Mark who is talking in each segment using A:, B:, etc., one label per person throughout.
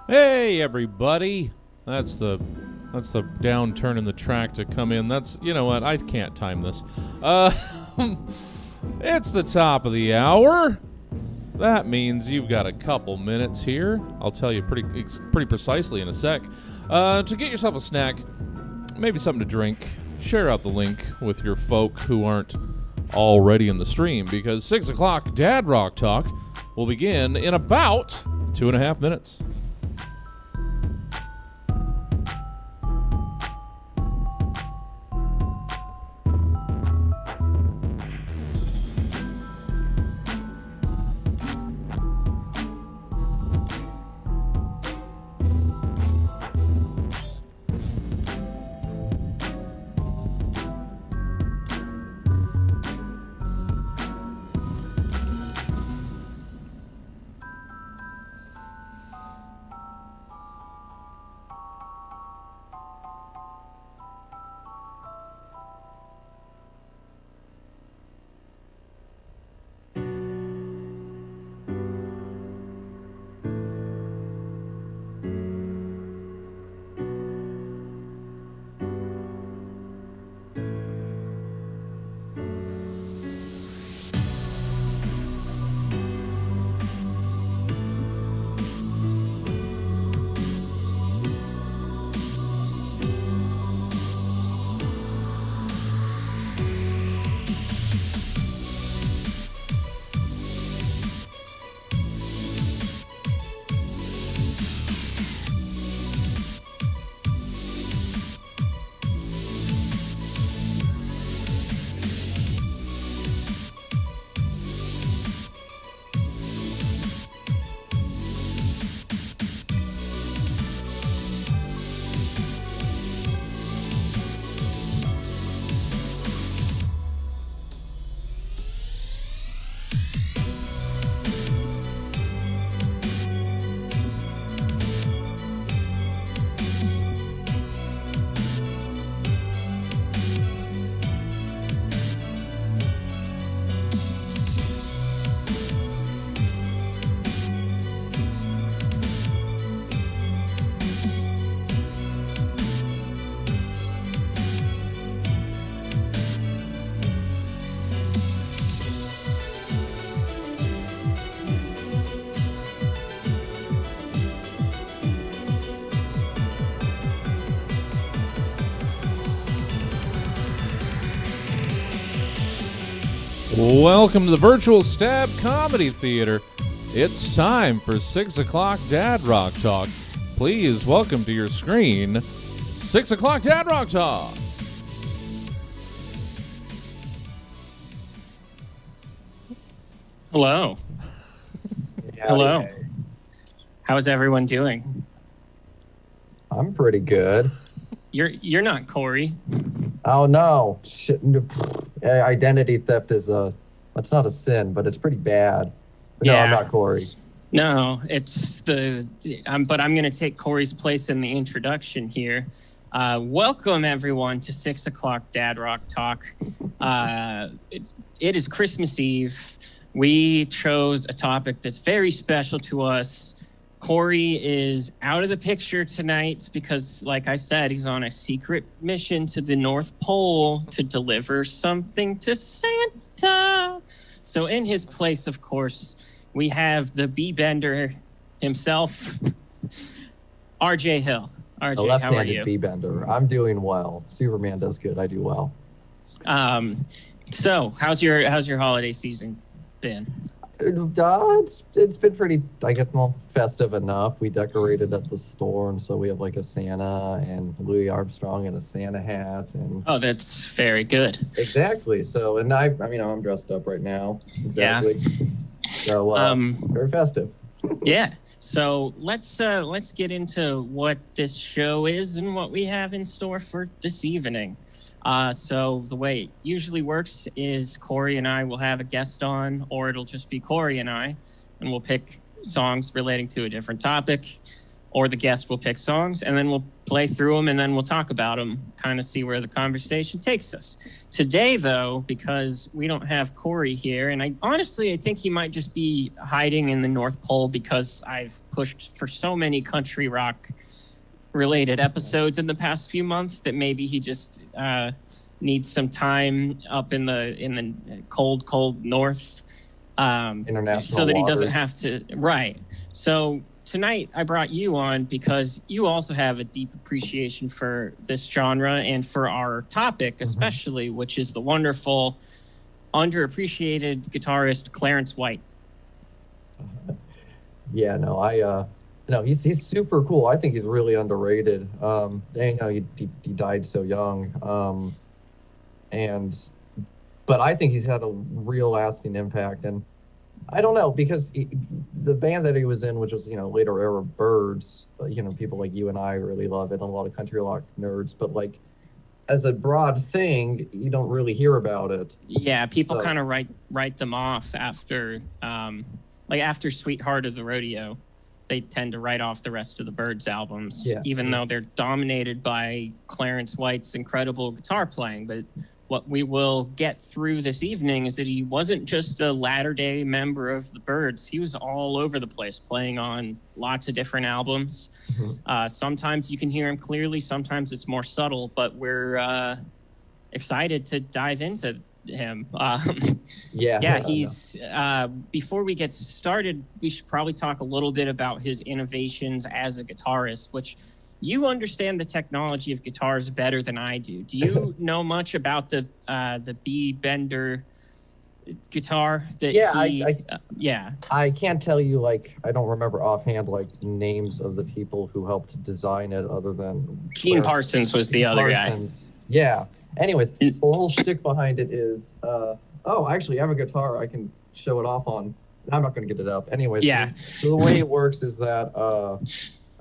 A: Hey everybody. That's the downturn in the track to come in. You know what? I can't time this. It's the top of the hour. That means you've got a couple minutes here. I'll tell you pretty precisely in a sec. To get yourself a snack, maybe something to drink. Share out the link with your folk who aren't already in the stream, because 6 o'clock Dad Rock Talk will begin in about 2.5 minutes. Welcome to the Virtual Stab Comedy Theater. It's time for 6 o'clock Dad Rock Talk. Please welcome to your screen, 6 o'clock Dad Rock Talk.
B: Hello.
C: Yeah,
B: Hello.
C: okay.
B: How's everyone doing?
C: I'm pretty good.
B: You're not Corey.
C: Oh no! Shit. Identity theft is it's not a sin, but it's pretty bad. No,
B: Yeah.
C: I'm not Corey.
B: No, it's but I'm going to take Corey's place in the introduction here. Welcome everyone to 6 o'clock Dad Rock Talk. It is Christmas Eve. We chose a topic that's very special to us. Corey is out of the picture tonight because, like I said, he's on a secret mission to the North Pole to deliver something to Santa. So in his place, of course, we have the bee-bender himself, RJ Hill.
C: A
B: RJ, how are
C: left-handed
B: you?
C: bee-bender. I'm doing well. Superman does good. I do well.
B: So how's your holiday season been?
C: It's been pretty, I guess, festive enough. We decorated at the store, and so we have like a Santa and Louis Armstrong and a Santa hat, and
B: Oh, that's very good.
C: exactly. So, and I'm dressed up right now. Exactly. So, very festive.
B: Yeah. So let's get into what this show is and what we have in store for this evening. So the way it usually works is Corey and I will have a guest on, or it'll just be Corey and I, and we'll pick songs relating to a different topic. or the guest will pick songs, and then we'll play through them, and then we'll talk about them, kind of see where the conversation takes us. Today, though, because we don't have Corey here, and I think he might just be hiding in the North Pole because I've pushed for so many country rock related episodes in the past few months that maybe he just needs some time up in the cold north,
C: International
B: so that he doesn't
C: waters.
B: have to. Right. So tonight I brought you on because you also have a deep appreciation for this genre and for our topic, especially, which is the wonderful, underappreciated guitarist Clarence White.
C: Yeah, no, he's super cool. I think he's really underrated. He died so young, but I think he's had a real lasting impact. And I don't know, because the band that he was in, which was later era Birds, people like you and I really love it, and a lot of country rock nerds. But like, as a broad thing, you don't really hear about it.
B: Yeah, people kind of write them off after, after Sweetheart of the Rodeo. They tend to write off the rest of the Birds albums, even though they're dominated by Clarence White's incredible guitar playing. But what we will get through this evening is that he wasn't just a latter-day member of the Birds. He was all over the place, playing on lots of different albums. Sometimes you can hear him clearly, sometimes it's more subtle, but we're excited to dive into him. He's before we get started, we should probably talk a little bit about his innovations as a guitarist, which you understand the technology of guitars better than I do. Do you know much about the B Bender guitar that
C: I can't tell you, I don't remember offhand names of the people who helped design it, other than
B: Gene Parsons was the other guy.
C: Yeah. Anyways, the whole shtick behind it is, actually, I have a guitar I can show it off on. I'm not going to get it up. Anyways, so the way it works is that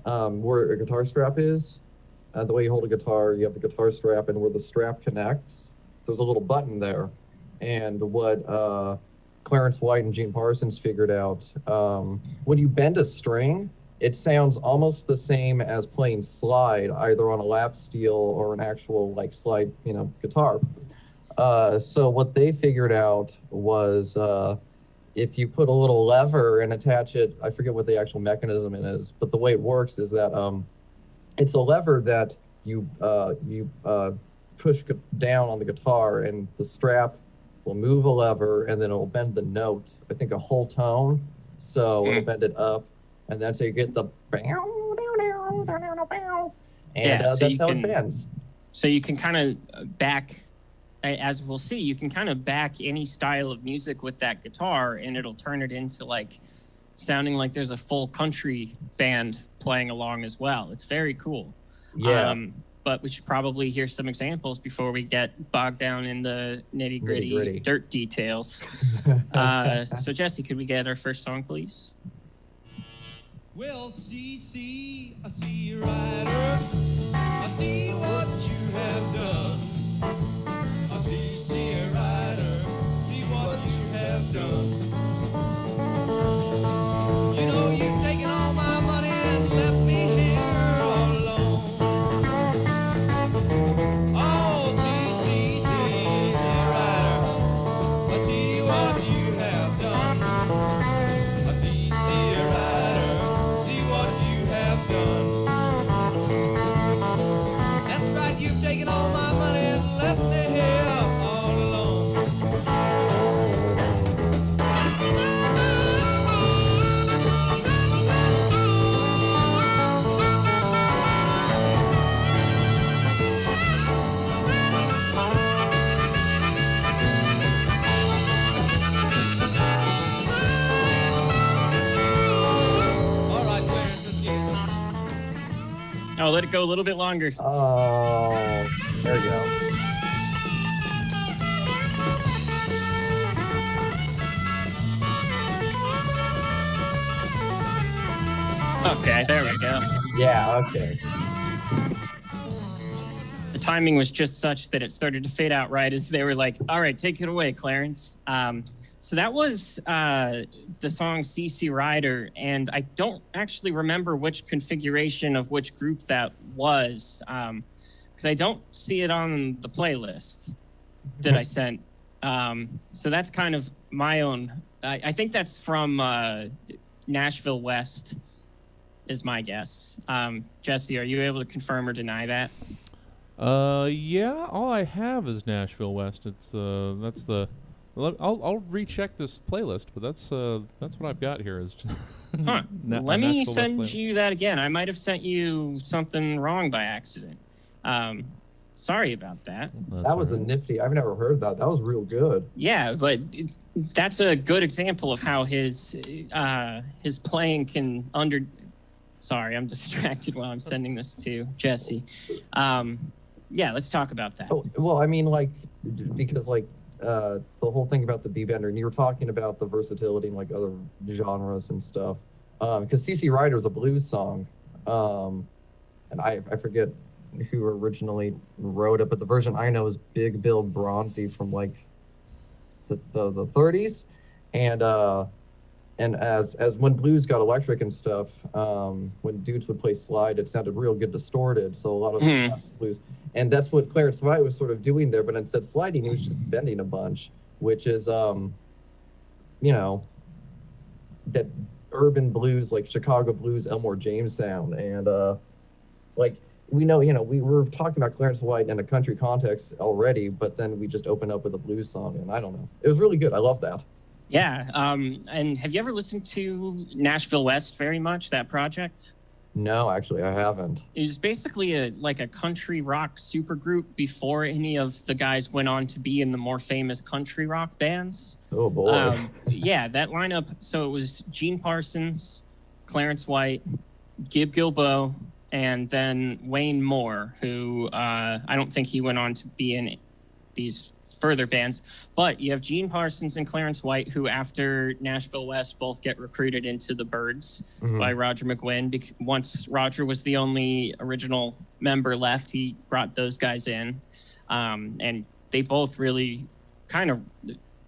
C: where a guitar strap is, the way you hold a guitar, you have the guitar strap, and where the strap connects, there's a little button there. And what Clarence White and Gene Parsons figured out, when you bend a string, it sounds almost the same as playing slide, either on a lap steel or an actual slide, guitar. So what they figured out was if you put a little lever and attach it, I forget what the actual mechanism is, but the way it works is that it's a lever that you push down on the guitar, and the strap will move a lever, and then it'll bend the note, I think a whole tone. So it'll bend it up. And that's how you get the and
B: so
C: that's how it bends.
B: So you can kind of back, as we'll see, you can kind of back any style of music with that guitar, and it'll turn it into sounding like there's a full country band playing along as well. It's very cool.
C: Yeah.
B: But we should probably hear some examples before we get bogged down in the nitty-gritty dirt details. So Jesse, could we get our first song, please?
D: Well, see, I see you, rider. I see what you have done. I see you, rider. See what you have done. You know you've taken all my money and left me here all alone. Oh, see, rider. I see what you have done. I see you, rider. That's right, you've taken all my money and left me here all alone. All right, Clarence, let's get it.
B: Oh, let it go a little bit longer.
C: Oh, there you go.
B: Okay, there we go.
C: Yeah, okay.
B: The timing was just such that it started to fade out right as they were like, all right, take it away, Clarence. So that was the song CC Rider, and I don't actually remember which configuration of which group that was, because I don't see it on the playlist that I sent. So that's kind of my own. I think that's from Nashville West, is my guess. Jesse, are you able to confirm or deny that?
A: Yeah. All I have is Nashville West. That's the. I'll recheck this playlist, but that's what I've got here. Is
B: Let me
A: Nashville
B: send
A: West
B: you that again. I might have sent you something wrong by accident. Sorry about that.
C: That was a nifty. I've never heard that. That was real good.
B: Yeah, but that's a good example of how his playing can Sorry, I'm distracted while I'm sending this to Jesse. Yeah, let's talk about that.
C: Oh, well, I mean, like, because like the whole thing about the B-Bender, and you were talking about the versatility and like other genres and stuff. Because CC Rider is a blues song, and I forget who originally wrote it, but the version I know is Big Bill Bronzy from like the 30s, and as when blues got electric and stuff, when dudes would play slide, it sounded real good distorted. So a lot of blues, and that's what Clarence White was sort of doing there. But instead of sliding, he was just bending a bunch, which is you know, that urban blues, like Chicago blues, Elmore James sound, and like. We know, you know, we were talking about Clarence White in a country context already, but then we just opened up with a blues song, and I don't know. It was really good. I love that.
B: Yeah. And have you ever listened to Nashville West very much, that project?
C: No, actually, I haven't.
B: It was basically a country rock supergroup before any of the guys went on to be in the more famous country rock bands.
C: Oh, boy.
B: Yeah, that lineup. So it was Gene Parsons, Clarence White, Gib Gilbo, and then Wayne Moore, who I don't think he went on to be in these further bands. But you have Gene Parsons and Clarence White, who after Nashville West both get recruited into the Byrds by Roger McGuinn. Once Roger was the only original member left, he brought those guys in. And they both really kind of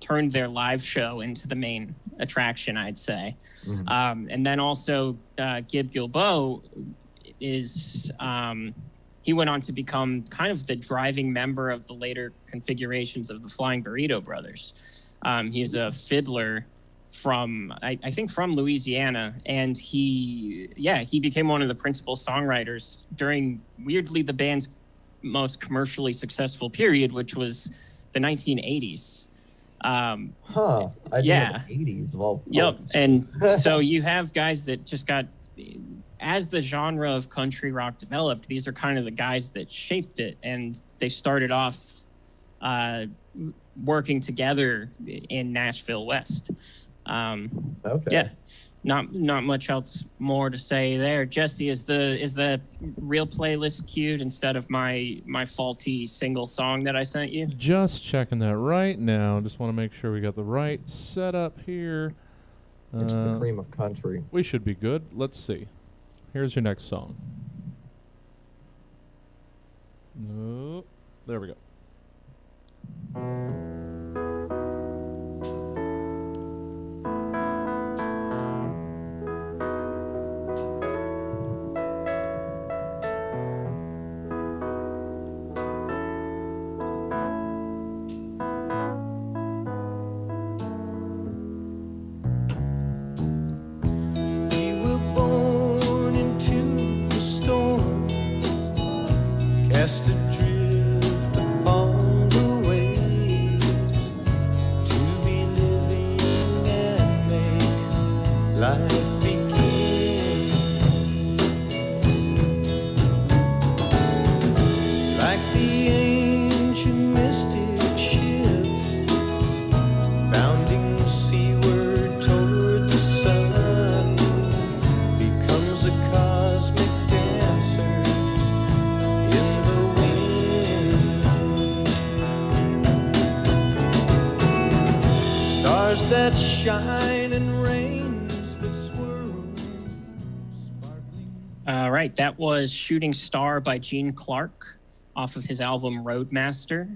B: turned their live show into the main attraction, I'd say. And then also Gib Gilbo is he went on to become kind of the driving member of the later configurations of the Flying Burrito Brothers. He's a fiddler from I think from Louisiana, and he became one of the principal songwriters during weirdly the band's most commercially successful period, which was the 1980s.
C: I didn't know the 80s. Well,
B: yep. And so you have guys that just got, as the genre of country rock developed, these are kind of the guys that shaped it, and they started off working together in Nashville West.
C: Okay.
B: Yeah, not much else more to say there. Jesse, is the real playlist queued instead of my faulty single song that I sent you?
A: Just checking that right now. Just want to make sure we got the right setup here.
C: It's the cream of country.
A: We should be good. Let's see. Here's your next song. Oh, there we go.
D: Cast adrift upon the waves, to be living and make life begin. Like the ancient mystic ship, bounding seaward toward the sun, becomes a cosmic dancer. Stars that shine and rains that swirl.
B: All right, that was Shooting Star by Gene Clark off of his album Roadmaster.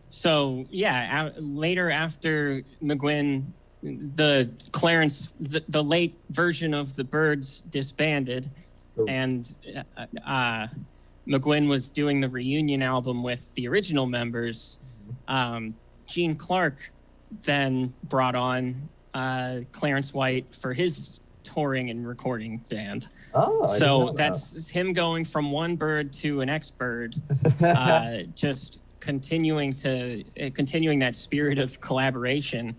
B: So yeah, later after McGuinn, the Clarence, the late version of the Byrds disbanded, and McGuinn was doing the reunion album with the original members. Gene Clark then brought on Clarence White for his touring and recording band. So that's him going from one Byrd to an ex-Byrd, just continuing that spirit of collaboration.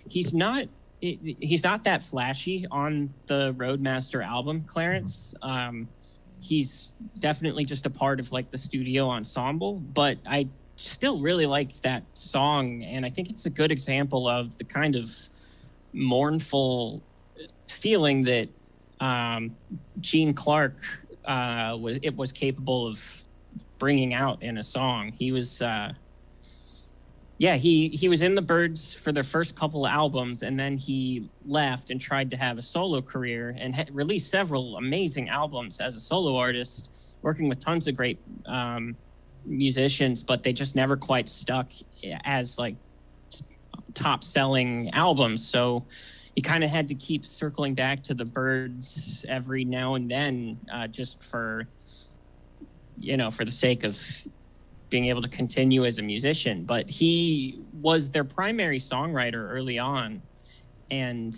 B: He's not that flashy on the Roadmaster album, Clarence. He's definitely just a part of like the studio ensemble, but I still really like that song, and I think it's a good example of the kind of mournful feeling that Gene Clark was capable of bringing out in a song. He was he was in the Byrds for their first couple of albums, and then he left and tried to have a solo career and released several amazing albums as a solo artist, working with tons of great musicians, but they just never quite stuck as like top selling albums. So he kind of had to keep circling back to the Byrds every now and then, just for the sake of being able to continue as a musician. But he was their primary songwriter early on, and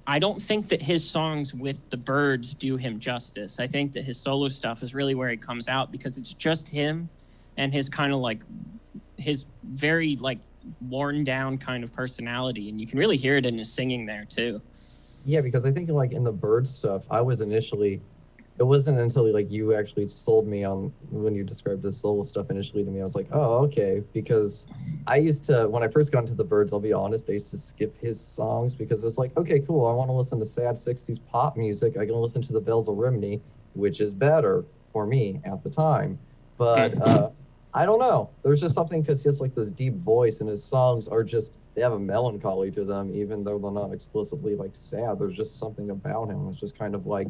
B: I don't think that his songs with the Byrds do him justice. I think that his solo stuff is really where he comes out, because it's just him and his kind of like his very like worn down kind of personality, and you can really hear it in his singing there too.
C: Yeah, because I think like in the Byrd stuff, it wasn't until like you actually sold me on when you described the solo stuff initially to me, I was like, oh, okay. Because I used to, when I first got into the Byrds, I'll be honest, I used to skip his songs because it was like, okay, cool, I want to listen to sad 60s pop music. I can listen to the Bells of Rimini, which is better for me at the time. But I don't know. There's just something, because he has like this deep voice, and his songs are just, they have a melancholy to them, even though they're not explicitly like sad. There's just something about him. It's just kind of like,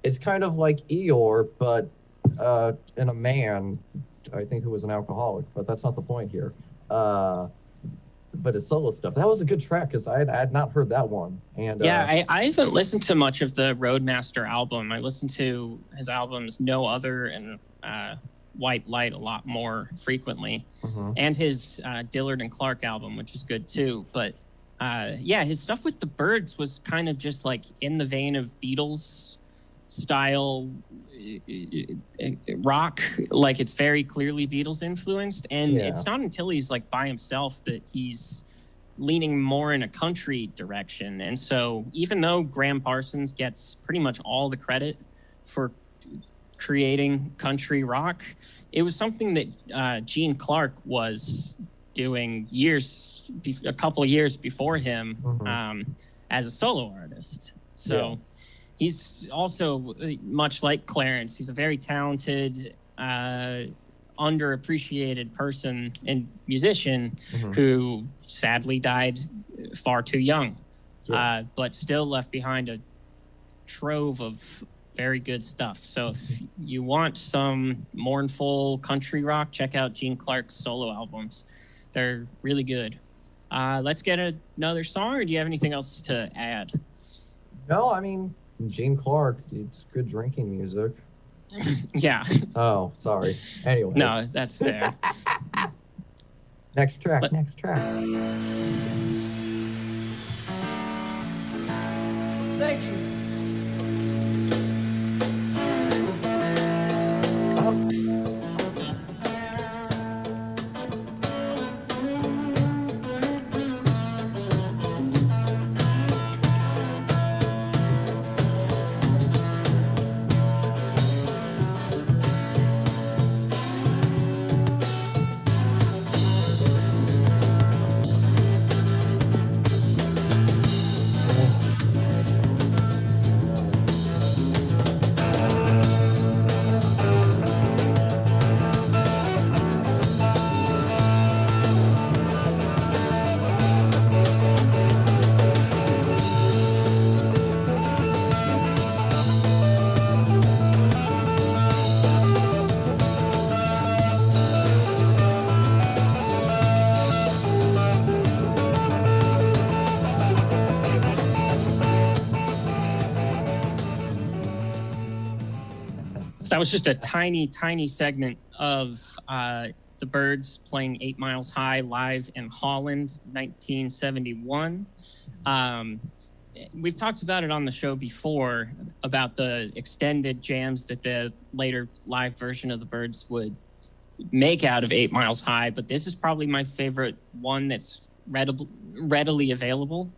C: it's kind of like Eeyore, but in a man, I think, who was an alcoholic. But that's not the point here. But his solo stuff, that was a good track, because I had not heard that one. And
B: I haven't listened to much of the Roadmaster album. I listened to his albums No Other and White Light a lot more frequently, and his Dillard and Clark album, which is good too. But his stuff with the Byrds was kind of just like in the vein of Beatles style rock. Like, it's very clearly Beatles influenced, and it's not until he's like by himself that he's leaning more in a country direction. And so even though Graham Parsons gets pretty much all the credit for creating country rock, it was something that Gene Clark was doing a couple of years before him, as a solo artist. So he's also, much like Clarence, he's a very talented, underappreciated person and musician who sadly died far too young, but still left behind a trove of very good stuff. So if you want some mournful country rock, check out Gene Clark's solo albums. They're really good. Let's get another song, or do you have anything else to add?
C: No, I mean, Gene Clark, it's good drinking music.
B: Yeah.
C: Oh, sorry. Anyways.
B: No, that's fair.
C: Next track.
D: Thank you.
B: So that was just a tiny segment of the Byrds playing 8 Miles High live in Holland, 1971. We've talked about it on the show before, about the extended jams that the later live version of the Byrds would make out of 8 Miles High, but this is probably my favorite one that's readily available.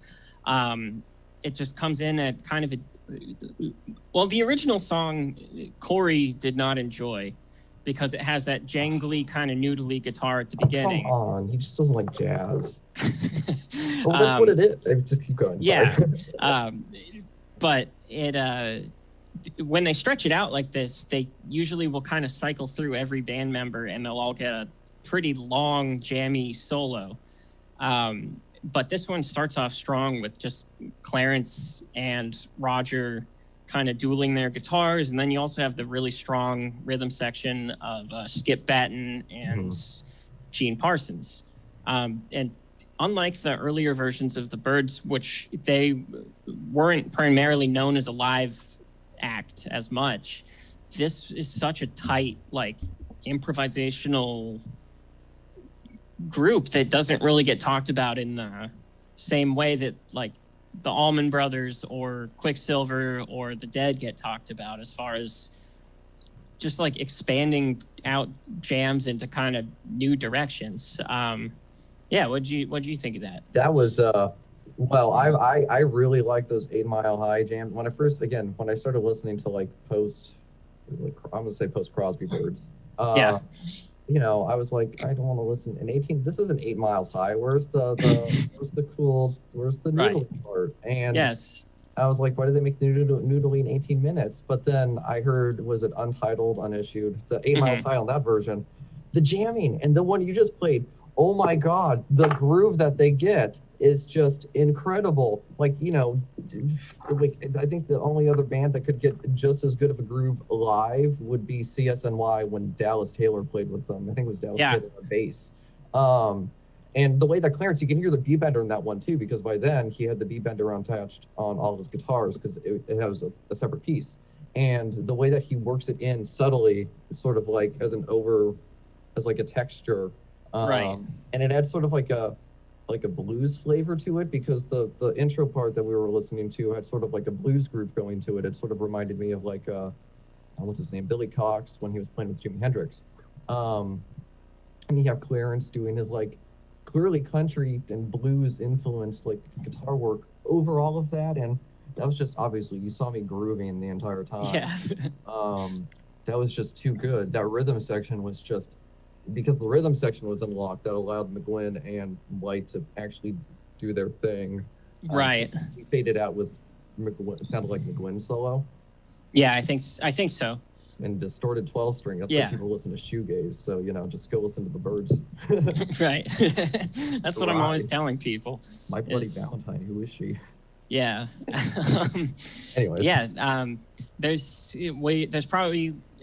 B: It just comes in at kind of the original song Corey did not enjoy because it has that jangly kind of noodly guitar at the beginning.
C: Come on, he just doesn't like jazz. Well, that's what it is. Just keep going.
B: Yeah, but it when they stretch it out like this, they usually will kind of cycle through every band member, and they'll all get a pretty long, jammy solo. But this one starts off strong with just Clarence and Roger kind of dueling their guitars, and then you also have the really strong rhythm section of Skip Batten and Gene Parsons. And unlike the earlier versions of the Byrds, which they weren't primarily known as a live act as much, this is such a tight, like, improvisational group that doesn't really get talked about in the same way that, like, the Allman Brothers or Quicksilver or the Dead get talked about, as far as just like expanding out jams into kind of new directions. What'd you think of that?
C: That was well, I really like those 8 Mile High jams. When I started listening to like I'm gonna say post Crosby Byrds. You know, I was like, I don't want to listen in 18. This isn't 8 Miles High. Where's the noodling part? And
B: yes,
C: I was like, why did they make the noodling 18 minutes? But then I heard, was it Untitled, Unissued, the 8 Miles High on that version, the jamming, and the one you just played. Oh my God, the groove that they get is just incredible. Like, you know, like, I think the only other band that could get just as good of a groove live would be CSNY when Dallas Taylor played with them. I think it was Dallas Taylor on bass. And the way that Clarence, you can hear the B-bender in that one too, because by then he had the B-bender attached on all of his guitars because it has a separate piece. And the way that he works it in subtly, sort of like as like a texture. And it adds sort of like a blues flavor to it, because the intro part that we were listening to had sort of like a blues groove going to it. It sort of reminded me of like what's his name, Billy Cox, when he was playing with Jimi Hendrix. And you have Clarence doing his like clearly country and blues influenced like guitar work over all of that, and that was just, obviously you saw me grooving the entire time. That was just too good. That rhythm section was just, because the rhythm section was unlocked, that allowed McGuinn and White to actually do their thing. He faded out with McGuinn. It sounded like McGuinn's solo.
B: Yeah, I think so.
C: And distorted 12 string. That's why people listen to shoegaze. So, you know, just go listen to the Byrds.
B: Right. That's what I'm always telling people.
C: My Bloody Valentine. Who is she?
B: Yeah.
C: Anyways.
B: Yeah.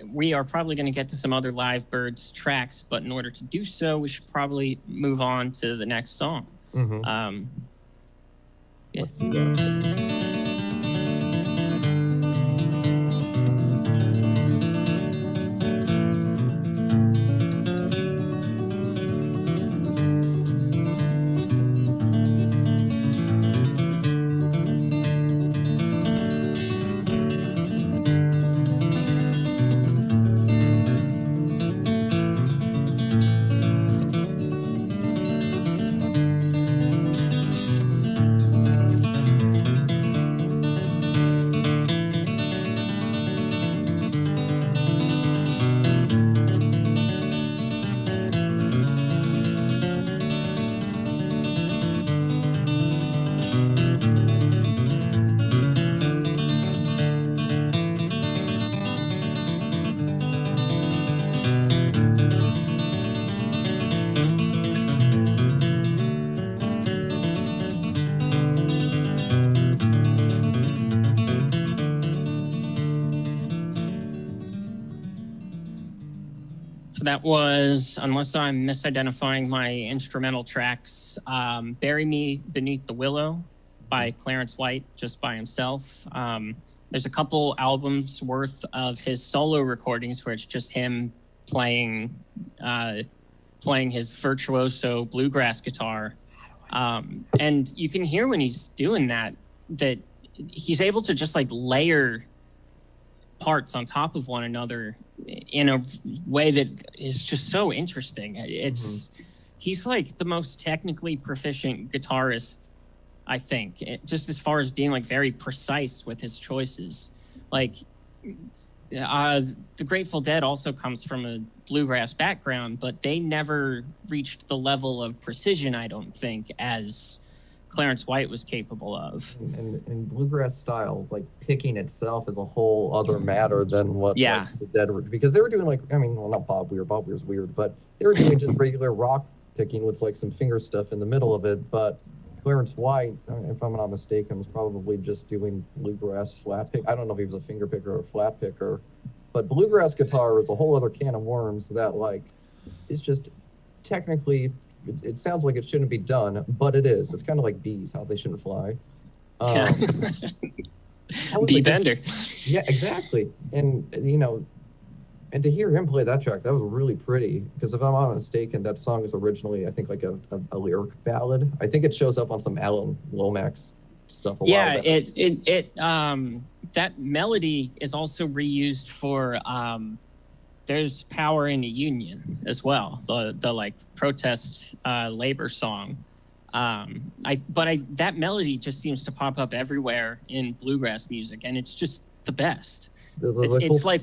B: We are probably going to get to some other live Byrds tracks, but in order to do so, we should probably move on to the next song.
C: Let's do that.
B: So that was, unless I'm misidentifying my instrumental tracks, Bury Me Beneath the Willow by Clarence White, just by himself. there's a couple albums worth of his solo recordings where it's just him playing his virtuoso bluegrass guitar. And you can hear when he's doing that he's able to just like layer parts on top of one another in a way that is just so interesting. He's like the most technically proficient guitarist, I think, just as far as being like very precise with his choices. Like the Grateful Dead also comes from a bluegrass background, but they never reached the level of precision, I don't think, as Clarence White was capable of.
C: And bluegrass style, like picking itself is a whole other matter than what like, the Dead were, because they were doing like, I mean, well, not Bob Weir. Bob Weir's weird, but they were doing just regular rock picking with like some finger stuff in the middle of it. But Clarence White, if I'm not mistaken, was probably just doing bluegrass flat pick. I don't know if he was a finger picker or a flat picker, but bluegrass guitar is a whole other can of worms that like is just technically. It sounds like it shouldn't be done, but it is. It's kind of like bees, how they shouldn't fly.
B: Bee Bender.
C: Yeah, exactly. And, you know, and to hear him play that track, that was really pretty. Because if I'm not mistaken, that song is originally, I think, like a lyric ballad. I think it shows up on some Alan Lomax stuff a while back.
B: That melody is also reused for... there's Power in a Union as well, the like protest labor song. That melody just seems to pop up everywhere in bluegrass music, and it's just the best. It's like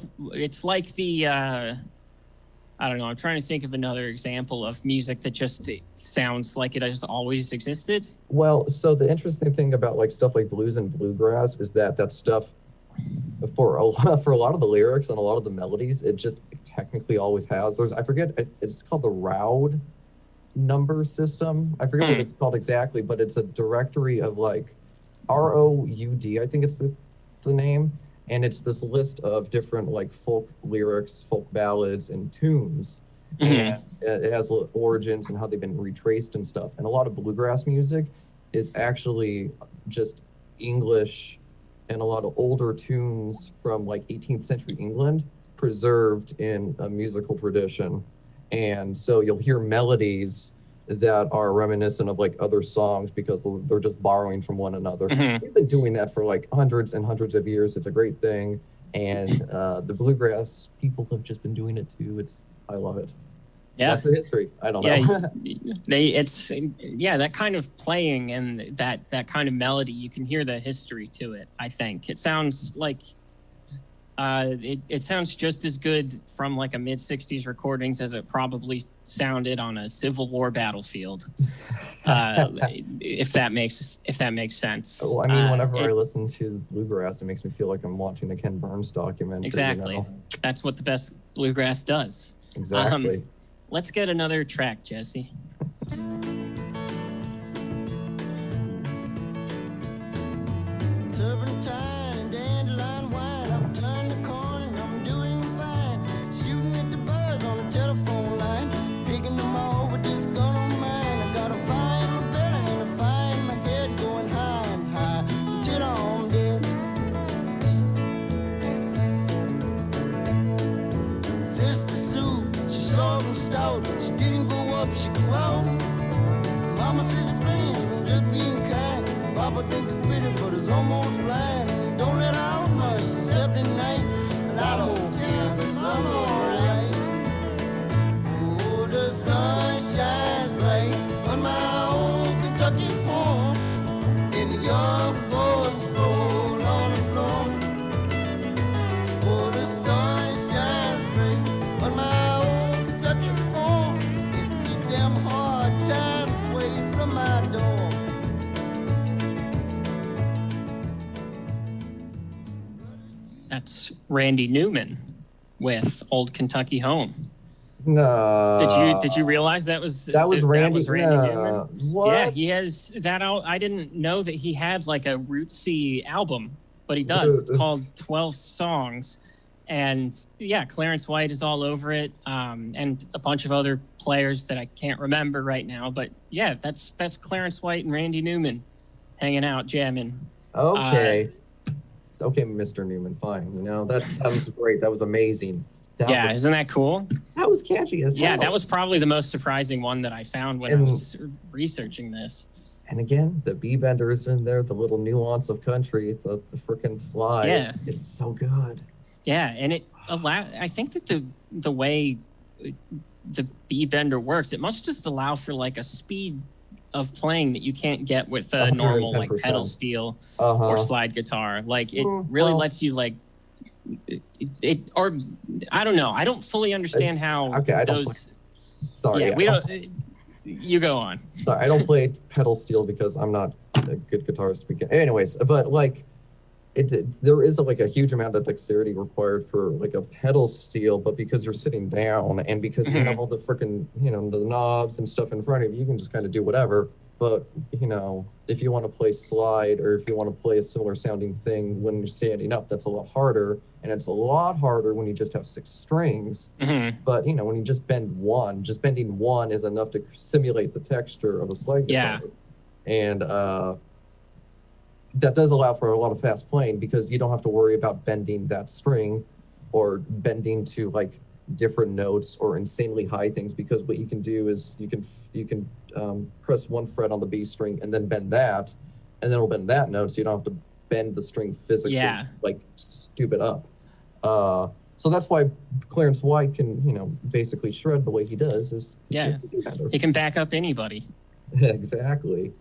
B: the I don't know. I'm trying to think of another example of music that just sounds like it has always existed.
C: Well, so the interesting thing about like stuff like blues and bluegrass is that stuff. For a lot of the lyrics and a lot of the melodies, it just technically always has. I forget, it's called the Roud number system. I forget what it's called exactly, but it's a directory of like ROUD, I think it's the name, and it's this list of different like folk lyrics, folk ballads, and tunes. And it has origins and how they've been retraced and stuff. And a lot of bluegrass music is actually just English and a lot of older tunes from like 18th century England preserved in a musical tradition. And so you'll hear melodies that are reminiscent of like other songs because they're just borrowing from one another. We've been doing that for like hundreds and hundreds of years. It's a great thing. And the bluegrass people have just been doing it too. I love it. Yeah, that's the history. I don't know.
B: That kind of playing and that kind of melody, you can hear the history to it. I think it sounds like it sounds just as good from like a mid '60s recordings as it probably sounded on a Civil War battlefield. If that makes sense.
C: Well, I mean, whenever I listen to bluegrass, it makes me feel like I'm watching a Ken Burns documentary.
B: Exactly,
C: you know?
B: That's what the best bluegrass does.
C: Exactly.
B: Let's get another track, Jesse.
D: Turpentine and dandelion wine. I've turned the corner and I'm doing fine. Shooting at the buzz on the telephone line. Picking them all with this gun on mine. I got a fire in my belly and a fire in my head. Going high and high until I'm dead. Sister Sue, she's short and stout. She didn't go up, she grew out. Mama says she's playing and just being kind. Papa thinks it's pretty, but it's almost blind. And don't let out much except at night. But I don't care, 'cause I'm alright. Oh, the sun shines bright on my old Kentucky home. And the young folks roll on the floor. Oh, the sun shines bright on my old Kentucky home. And keep them hard times away from my door.
B: That's Randy Newman with Old Kentucky Home.
C: No.
B: Did you realize that was
C: Randy?
B: Newman?
C: What?
B: Yeah, he has that out. I didn't know that he had like a rootsy album, but he does. It's called 12 Songs. And yeah, Clarence White is all over it, and a bunch of other players that I can't remember right now. But yeah, that's Clarence White and Randy Newman hanging out, jamming.
C: Okay. okay, Mr. Newman, fine. You know, that was great. That was amazing.
B: Isn't that cool?
C: That was catchy as hell.
B: Yeah, that was probably the most surprising one that I found when I was researching this.
C: And again, the B-bender is in there, the little nuance of country, the freaking slide.
B: Yeah.
C: It's so good.
B: Yeah, and I think that the way the B-bender works, it must just allow for like a speed of playing that you can't get with a normal like
C: 110%.
B: pedal steel or slide guitar. Like it really lets you like it or I don't know. I don't fully understand how those.
C: Sorry.
B: Yeah, we don't. You go on.
C: Sorry, I don't play pedal steel because I'm not a good guitarist to begin. Anyways, but like, there is like a huge amount of dexterity required for like a pedal steel, but because you're sitting down and because you have all the freaking, you know, the knobs and stuff in front of you, you can just kind of do whatever. But, you know, if you want to play slide or if you want to play a similar sounding thing when you're standing up, that's a lot harder. And it's a lot harder when you just have 6 strings. But, you know, when you just bending one is enough to simulate the texture of a slide guitar. And that does allow for a lot of fast playing because you don't have to worry about bending that string or bending to like different notes or insanely high things, because what you can do is you can press one fret on the B string and then bend that, and then it'll bend that note, so you don't have to bend the string physically, like stupid up. So that's why Clarence White can, you know, basically shred the way he does.
B: He can back up anybody.
C: Exactly.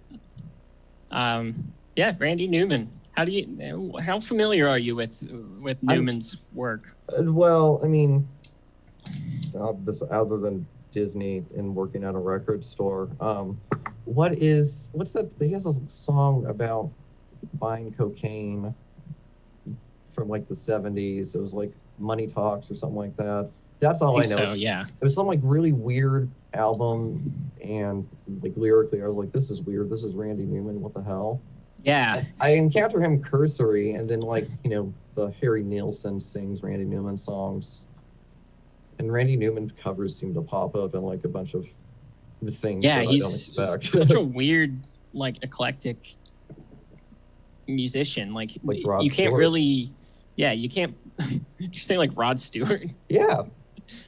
B: Randy Newman. How familiar are you with Newman's work?
C: Well, I mean, other than Disney and working at a record store, what's that? He has a song about buying cocaine from like the 70s. It was like Money Talks or something like that. That's all I know.
B: So, yeah.
C: It was some like really weird album, and like lyrically, I was like, this is weird. This is Randy Newman. What the hell?
B: Yeah.
C: I encounter him cursory, and then like, you know, the Harry Nilsson sings Randy Newman songs. And Randy Newman covers seem to pop up in like a bunch of things.
B: Yeah, he's such a weird, like eclectic musician. Like
C: Rod
B: you can't
C: Stewart.
B: really, you can't. Did you say like Rod Stewart?
C: Yeah.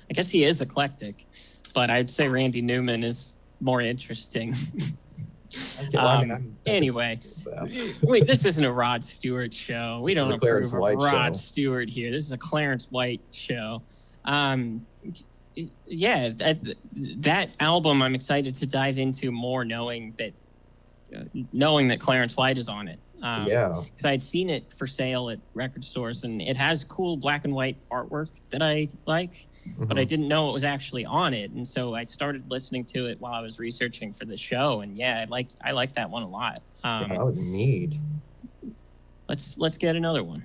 B: I guess he is eclectic, but I'd say Randy Newman is more interesting. Anyway, wait, this isn't a Rod Stewart show. We don't approve of Rod Stewart here. This is a Clarence White show. That album I'm excited to dive into more, knowing that Clarence White is on it. Because I had seen it for sale at record stores, and it has cool black and white artwork that I like, but I didn't know it was actually on it, and so I started listening to it while I was researching for the show, and I like that one a lot.
C: That was neat.
B: Let's get another one.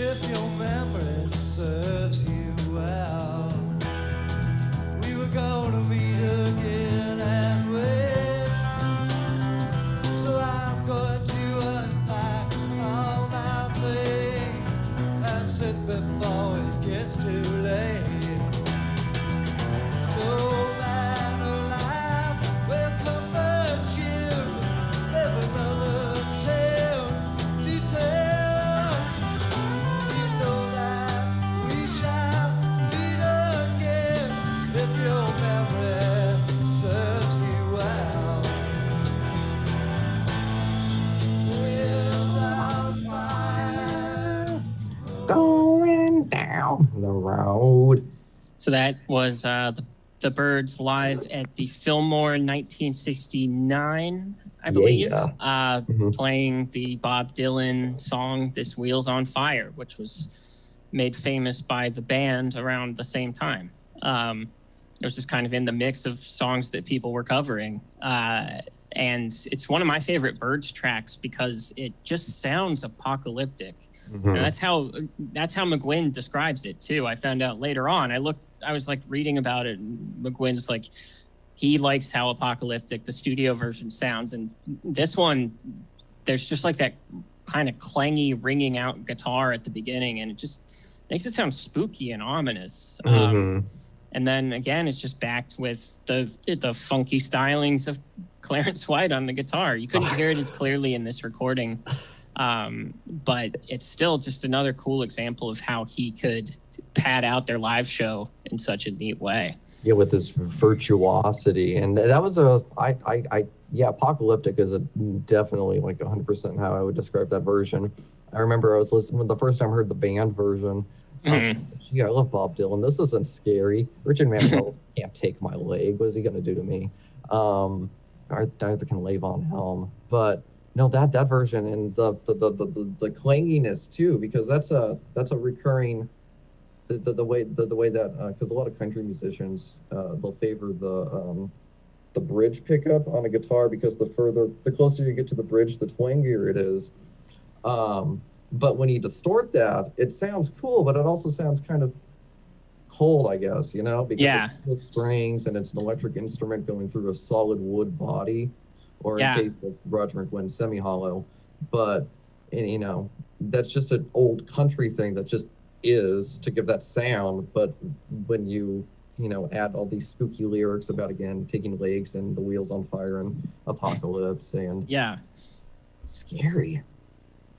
D: If your memory serves you well, we were gonna meet again and wait. So I'm going to unpack all my things and sit before it gets too late. No man alive will comfort you. There's another tale to tell.
C: Going down the road.
B: So that was the Byrds live at the Fillmore in 1969, I believe, playing the Bob Dylan song "This Wheel's on Fire," which was made famous by the band around the same time. It was just kind of in the mix of songs that people were covering. And it's one of my favorite Byrds tracks because it just sounds apocalyptic. And that's how McGuinn describes it too. I found out later on. I was like reading about it, and McGuinn's like, he likes how apocalyptic the studio version sounds. And this one, there's just like that kind of clangy, ringing out guitar at the beginning, and it just makes it sound spooky and ominous. And then again, it's just backed with the funky stylings of Clarence White on the guitar. You couldn't hear it as clearly in this recording, but it's still just another cool example of how he could pad out their live show in such a neat way.
C: Yeah, with this virtuosity, and that was apocalyptic is definitely like 100% how I would describe that version. I remember I was listening when the first time I heard the band version. I was like, gee, I love Bob Dylan. This isn't scary. Richard Manuel's Can't Take My Leg. What is he gonna do to me? Neither can Levon Helm. But no, that version and the clanginess too, because that's a recurring the way that because a lot of country musicians they'll favor the bridge pickup on a guitar, because the closer you get to the bridge, the twangier it is. But when you distort that, it sounds cool, but it also sounds kind of cold, I guess, because it's full strength and it's an electric instrument going through a solid wood body, or in case of Roger McGuinn, semi-hollow. But, that's just an old country thing that just is to give that sound. But when you, add all these spooky lyrics about, again, taking legs and the wheels on fire and apocalypse and it's scary.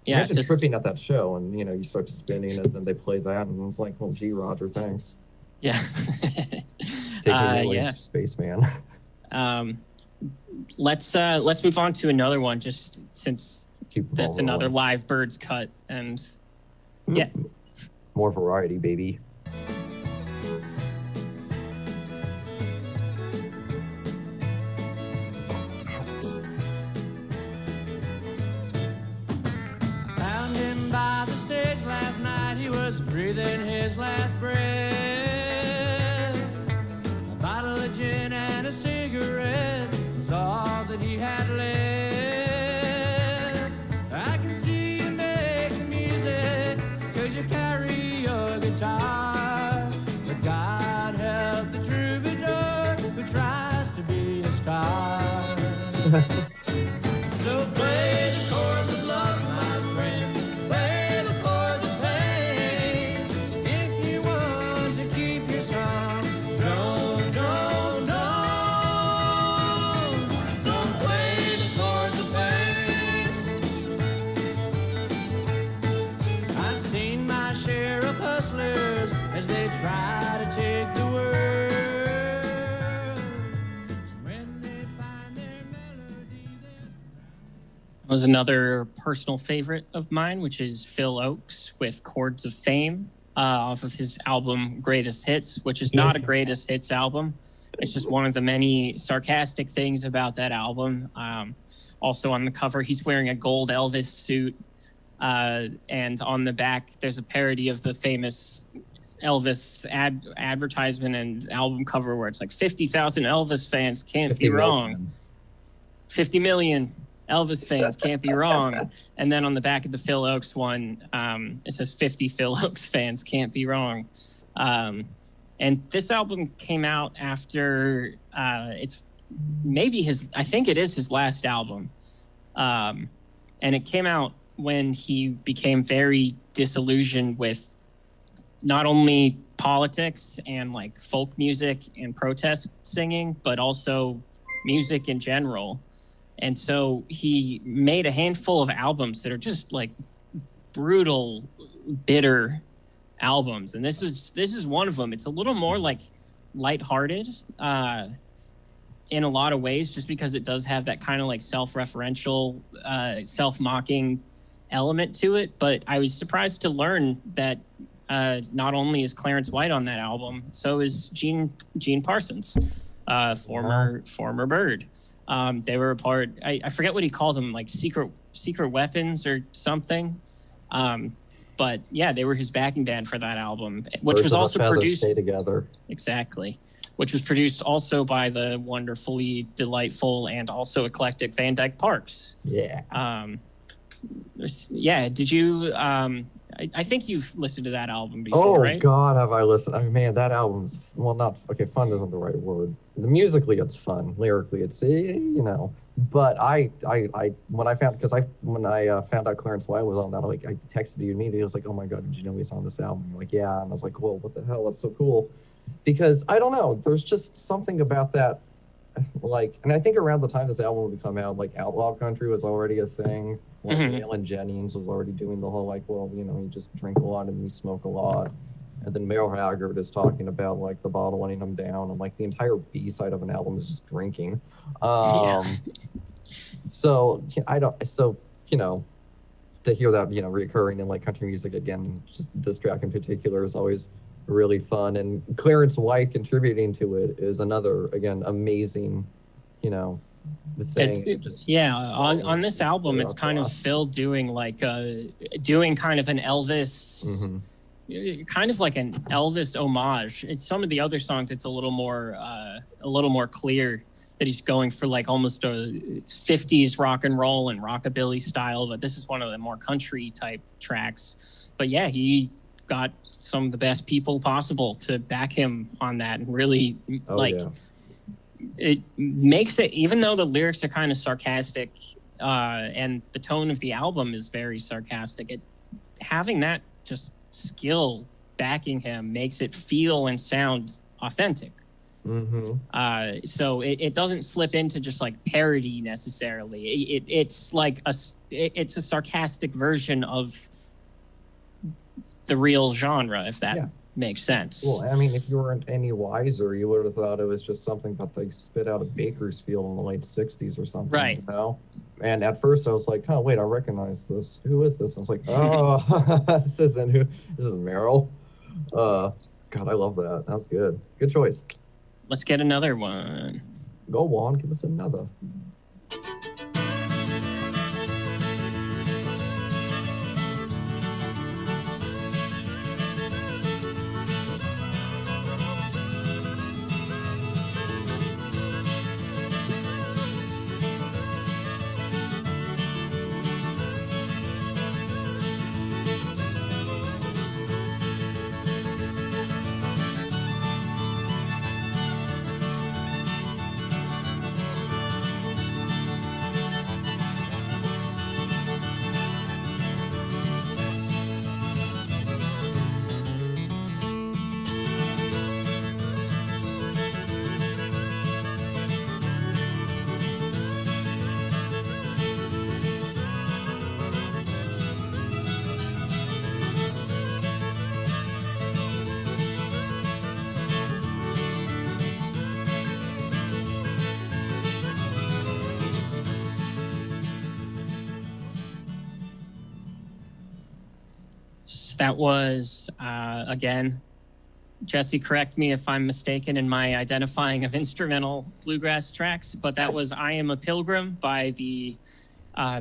B: Yeah,
C: imagine just tripping at that show, and you start spinning, and then they play that, and it's like, well, gee, Roger, thanks.
B: Yeah.
C: Taking Spaceman.
B: Let's move on to another one, just since that's another live Birds cut, and
C: more variety, baby.
D: Last night he was breathing his last breath. A bottle of gin and a cigarette was all that he had left. I can see you make the music 'cause you carry your guitar. But God help the troubadour who tries to be a star. So play the chords of love, my friend. As they try to take the world, when they find their melody.
B: That was another personal favorite of mine, which is Phil Ochs with Chords of Fame, off of his album Greatest Hits, which is not a Greatest Hits album. It's just one of the many sarcastic things about that album. Also on the cover, he's wearing a gold Elvis suit, and on the back, there's a parody of the famous Elvis advertisement and album cover where it's like 50,000 Elvis fans can't be wrong. 50 million Elvis fans can't be wrong. And then on the back of the Phil Ochs one, it says 50 Phil Ochs fans can't be wrong. And this album came out after it's maybe I think it is his last album. And it came out when he became very disillusioned with not only politics and like folk music and protest singing, but also music in general. And so he made a handful of albums that are just like brutal, bitter albums. And this is one of them. It's a little more like lighthearted in a lot of ways, just because it does have that kind of like self-referential, self-mocking element to it. But I was surprised to learn that not only is Clarence White on that album, so is Gene Parsons, former Bird. They were a part. I forget what he called them, like secret weapons or something. But yeah, they were his backing band for that album, which was also produced.
C: Stay together.
B: Exactly, which was produced also by the wonderfully delightful and also eclectic Van Dyke Parks.
C: Yeah.
B: Yeah. Did you? I think you've listened to that album before, right?
C: God, have I listened? I mean, man, that album's not okay. Fun isn't the right word. Musically, it's fun. Lyrically, it's But when I found out Clarence White was on that, I texted you immediately. I was like, oh my God, did you know he's on this album? I'm like, yeah, and I was like, well, what the hell? That's so cool. Because I don't know, there's just something about that. And I think around the time this album would come out, outlaw country was already a thing. Waylon Jennings was already doing the whole you just drink a lot and you smoke a lot. And then Merle Haggard is talking about the bottling them down, and the entire B side of an album is just drinking. So to hear that reoccurring in country music again, just this track in particular is always really fun, and Clarence White contributing to it is another amazing thing.
B: On this album it's kind of Phil doing doing kind of an Elvis kind of like an Elvis homage. In some of the other songs it's a little more clear that he's going for almost a 50s rock and roll and rockabilly style, but this is one of the more country type tracks. But yeah, he got some of the best people possible to back him on that, and really it makes it, even though the lyrics are kind of sarcastic and the tone of the album is very sarcastic, having that just skill backing him makes it feel and sound authentic. So it doesn't slip into just parody necessarily. It's it's a sarcastic version of the real genre, if that makes sense.
C: Well, I mean, if you weren't any wiser, you would have thought it was just something that they spit out of Bakersfield in the late 60s or something.
B: Right.
C: And at first I was like, oh, wait, I recognize this. Who is this? I was like, oh, this isn't Merrill. God, I love that. That was good. Good choice.
B: Let's get another one.
C: Go on, give us another.
B: That was, again, Jesse, correct me if I'm mistaken in my identifying of instrumental bluegrass tracks, but that was I Am a Pilgrim by the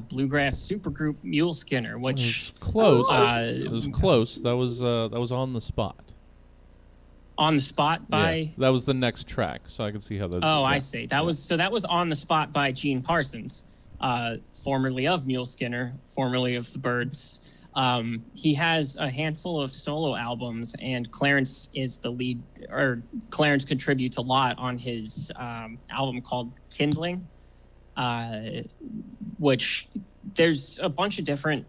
B: bluegrass supergroup Muleskinner, which...
A: It was close. It was close. That was On the Spot.
B: On the Spot by...
A: Yeah, that was the next track, so I can see how that's...
B: Oh, I see. That was On the Spot by Gene Parsons, formerly of Muleskinner, formerly of the Byrds. He has a handful of solo albums, and Clarence is the lead, or Clarence contributes a lot on his album called Kindling, which there's a bunch of different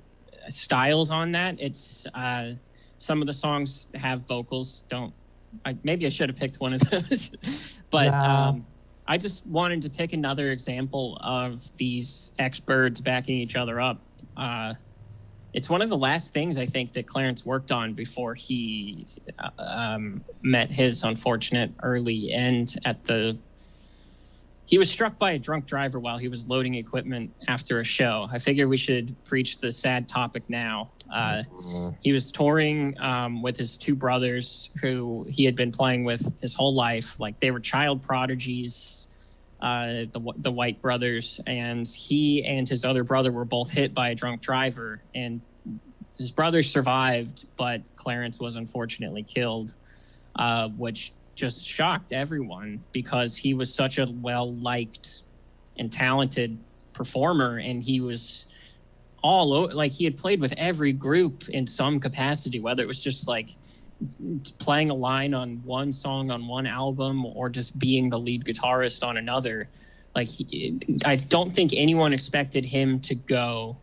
B: styles on that. It's some of the songs have vocals. Maybe I should have picked one of those, but I just wanted to take another example of these ex-Byrds backing each other up. It's one of the last things I think that Clarence worked on before he met his unfortunate early end he was struck by a drunk driver while he was loading equipment after a show. I figure we should preach the sad topic now. He was touring with his two brothers who he had been playing with his whole life. They were child prodigies, the White brothers, and he and his other brother were both hit by a drunk driver, and his brother survived, but Clarence was unfortunately killed, which just shocked everyone because he was such a well-liked and talented performer, and he was all over. Like he had played with every group in some capacity, whether it was just like playing a line on one song on one album or just being the lead guitarist on another. Like I don't think anyone expected him to go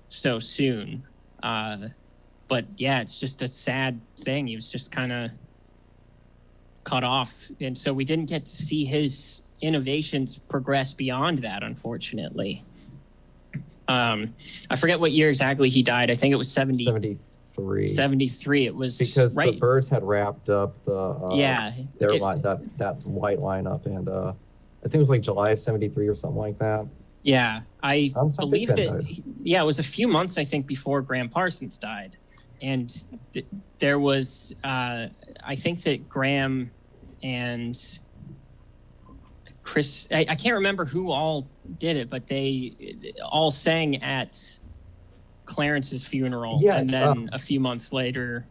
B: so soon. But yeah, it's just a sad thing. He was just kind of cut off. And so we didn't get to see his innovations progress beyond that, unfortunately. I forget what year exactly he died. I think it was
C: 73.
B: 73. It was
C: because
B: right.
C: the Byrds had wrapped up the that white lineup, and I think it was like July of 73 or something like that.
B: Yeah, I believe
C: that.
B: Yeah, it was a few months, I think, before Graham Parsons died. And there was, I think that Graham and Chris, I can't remember who all did it, but they all sang at Clarence's funeral.
C: Yeah,
B: and then a few months later,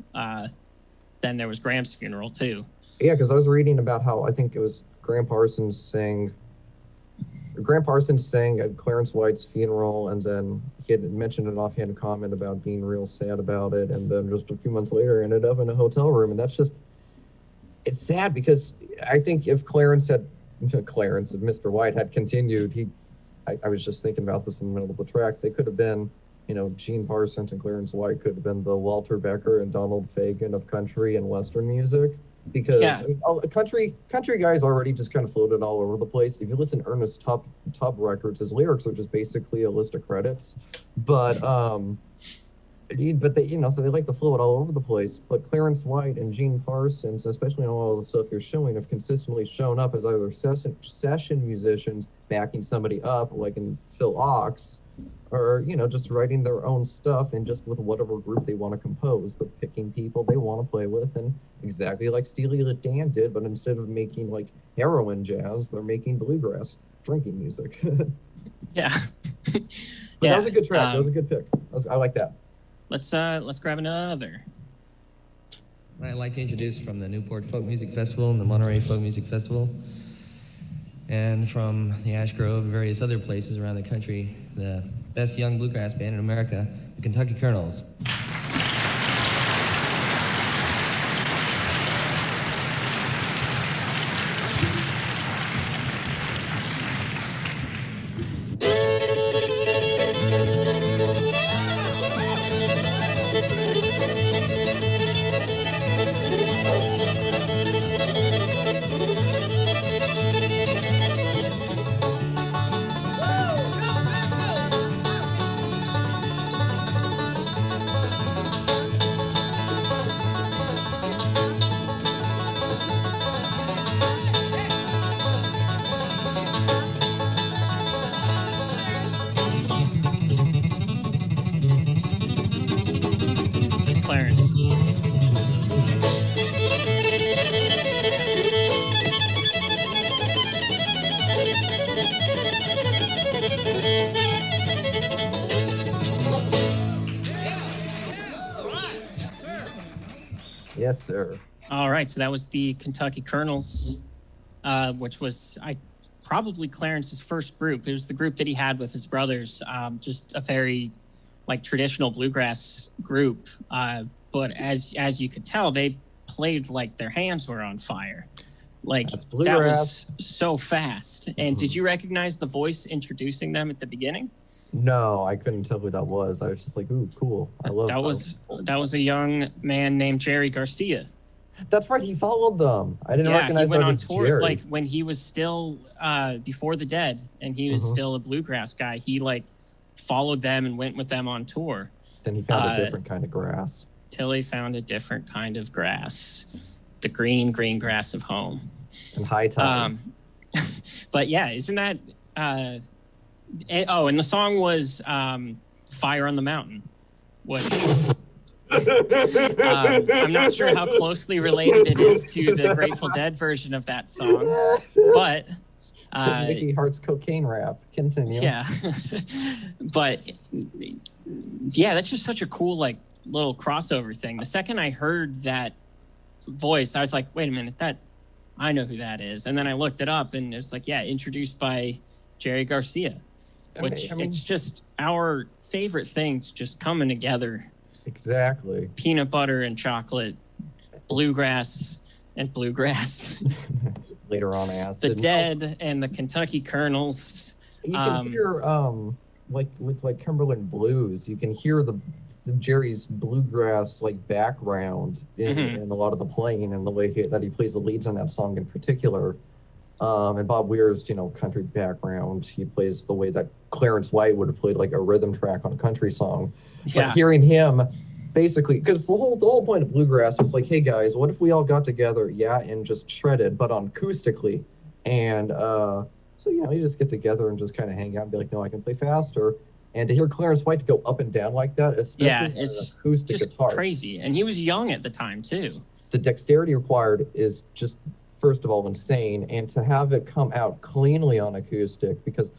B: then there was Graham's funeral too.
C: Yeah, because I was reading about how I think it was Graham Parsons sang at Clarence White's funeral, and then he had mentioned an offhand comment about being real sad about it, and then just a few months later ended up in a hotel room. And that's just, it's sad because I think if Mr. White had continued, I was just thinking about this in the middle of the track, they could have been, Gene Parsons and Clarence White could have been the Walter Becker and Donald Fagen of country and Western music. Because country guys already just kind of floated all over the place. If you listen to Ernest Tubb records, his lyrics are just basically a list of credits. But they, so they like to float all over the place. But Clarence White and Gene Parsons, especially on all the stuff you're showing, have consistently shown up as either session musicians backing somebody up, like in Phil Ochs, or just writing their own stuff and just with whatever group they want to compose. They're picking people they want to play with, and exactly like Steely Dan did, but instead of making like heroin jazz, they're making bluegrass drinking music.
B: Yeah.
C: But that was a good track. That was a good pick. I like that.
B: Let's grab another.
E: I'd like to introduce from the Newport Folk Music Festival and the Monterey Folk Music Festival, and from the Ash Grove and various other places around the country, the best young bluegrass band in America, the Kentucky Colonels.
B: Clarence.
C: Yes, sir.
B: All right, so that was the Kentucky Colonels, which was probably Clarence's first group. It was the group that he had with his brothers, just a very traditional bluegrass group. But as you could tell, they played like their hands were on fire. That was so fast. And did you recognize the voice introducing them at the beginning?
C: No, I couldn't tell who that was. I was just like, ooh, cool. I love
B: that was a young man named Jerry Garcia.
C: That's right. He followed them. I didn't recognize
B: he went
C: that
B: on
C: as
B: tour
C: Jerry.
B: when he was still before the Dead, and he was still a bluegrass guy. He followed them and went with them on tour.
C: Then he found a different kind of grass.
B: Till he found a different kind of grass, the green grass of home.
C: And high tides.
B: But yeah, isn't that? And the song was "Fire on the Mountain," which I'm not sure how closely related it is to the Grateful Dead version of that song, but
C: Mickey Hart's cocaine rap. Continue.
B: Yeah, but yeah, that's just such a cool little crossover thing. The second I heard that voice, I was like, wait a minute, I know who that is. And then I looked it up, and it's introduced by Jerry Garcia. which it's just our favorite things just coming together.
C: Exactly.
B: Peanut butter and chocolate, bluegrass and bluegrass.
C: Later on, acid.
B: The Dead and the Kentucky Colonels.
C: You can hear, like with like Cumberland Blues, you can hear the Jerry's bluegrass like background in a lot of the playing and the way that he plays the leads on that song in particular. And Bob Weir's, country background, he plays the way that Clarence White would have played like a rhythm track on a country song.
B: Yeah.
C: But hearing him basically, because the whole point of bluegrass was like, hey guys, what if we all got together, and just shredded, but on acoustically, and so you just get together and just kind of hang out and be like, no, I can play faster. And to hear Clarence White go up and down like that, especially
B: it's
C: an acoustic
B: just
C: guitar,
B: crazy. And he was young at the time too.
C: the dexterity required is just, first of all, insane, and to have it come out cleanly on acoustic, because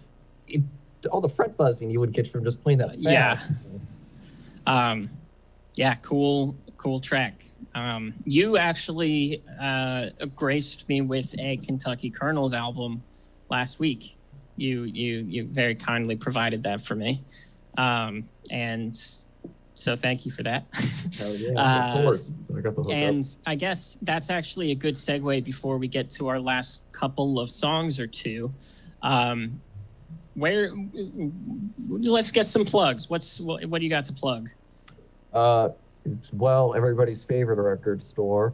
C: all the fret buzzing you would get from just playing that fast.
B: Cool track. You actually graced me with a Kentucky Colonels album last week. You very kindly provided that for me, and so thank you for that.
C: Hell yeah, of course. I got the hook
B: And
C: up.
B: I guess that's actually a good segue before we get to our last couple of songs or two. Let's get some plugs. What do you got to plug?
C: Well, everybody's favorite record store.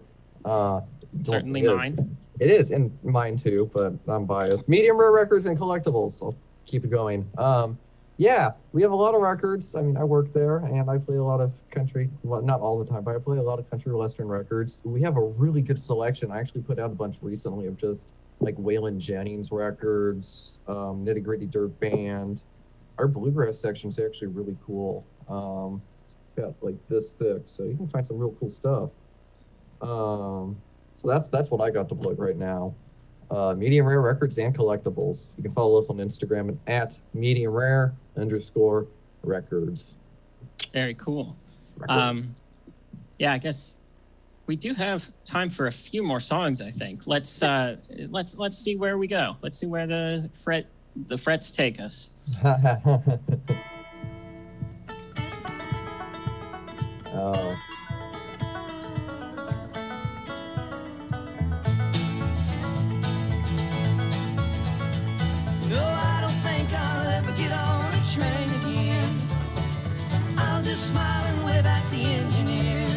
B: Certainly
C: it is.
B: mine.
C: It is, and mine too, but I'm biased. Medium Rare Records and Collectibles. I'll keep it going. Yeah, we have a lot of records. I mean, I work there, and I play a lot of country. Well, not all the time, but I play a lot of country western records. We have a really good selection. I actually put out a bunch recently of just like Waylon Jennings records, Nitty Gritty Dirt Band. Our bluegrass section's actually really cool. It's got like this thick, so you can find some real cool stuff. So that's what I got to plug right now. Medium Rare Records and Collectibles. You can follow us on Instagram at mediumrare_records.
B: Very cool.
C: Records.
B: Yeah, I guess we do have time for a few more songs. I think. Let's see where we go. Let's see where the frets take us.
C: Oh.
D: No, I don't think I'll ever get on a train again. I'll just smile and wave at the engineer.